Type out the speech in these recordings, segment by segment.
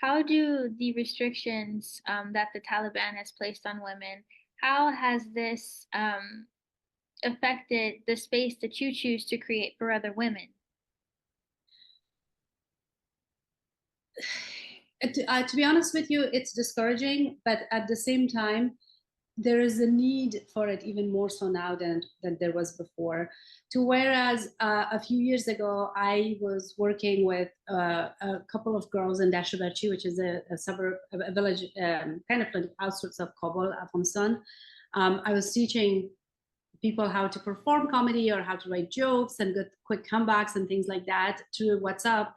How do the restrictions that the Taliban has placed on women, how has this affected the space that you choose to create for other women? To be honest with you, it's discouraging, but at the same time, there is a need for it even more so now than there was before. To whereas a few years ago, I was working with a couple of girls in Dashabachi, which is a suburb, a village, kind of like outskirts of Kabul, Afghanistan. I was teaching people how to perform comedy or how to write jokes and good quick comebacks and things like that through WhatsApp.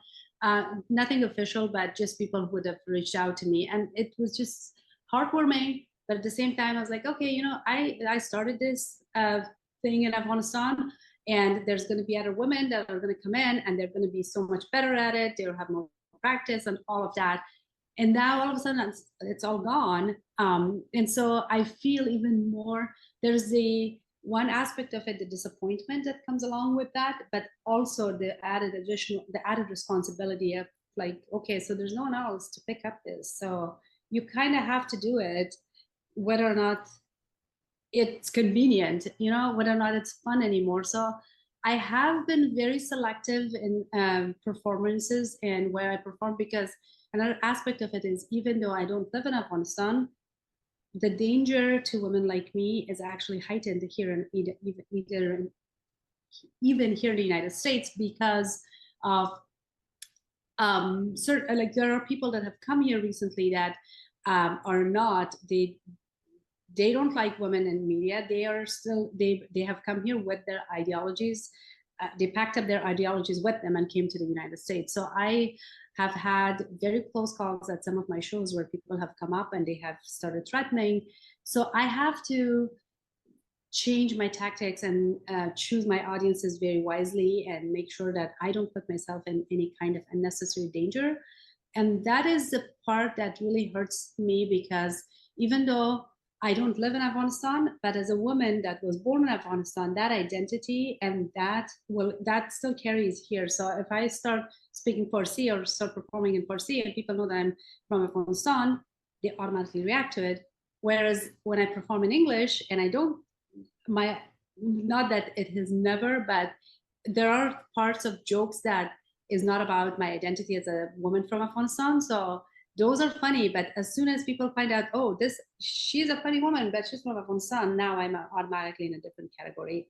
Nothing official, but just people who would have reached out to me, and it was just heartwarming. But at the same time, I was like, okay, I started this thing in Afghanistan, and there's going to be other women that are going to come in, and they're going to be so much better at it. They'll have more practice and all of that. And now all of a sudden, it's all gone. And so I feel even more. There's the one aspect of it, the disappointment that comes along with that, but also the added responsibility of like, okay, so there's no one else to pick up this, so you kind of have to do it, whether or not it's convenient, whether or not it's fun anymore. So I have been very selective in performances and where I perform, because another aspect of it is, even though I don't live in Afghanistan, the danger to women like me is actually heightened here even here in the United States, because of certain, like, there are people that have come here recently that are not, they don't like women in media. They are still, they have come here with their ideologies. They packed up their ideologies with them and came to the United States. So I have had very close calls at some of my shows where people have come up and they have started threatening. So I have to change my tactics and choose my audiences very wisely and make sure that I don't put myself in any kind of unnecessary danger. And that is the part that really hurts me, because even though I don't live in Afghanistan, but as a woman that was born in Afghanistan, that identity and that still carries here. So if I start speaking Farsi or start performing in Farsi and people know that I'm from Afghanistan, they automatically react to it. Whereas when I perform in English and I don't, my not that it has never, but there are parts of jokes that is not about my identity as a woman from Afghanistan. So those are funny, but as soon as people find out, oh, this she's a funny woman, but she's from Afghanistan, now I'm automatically in a different category.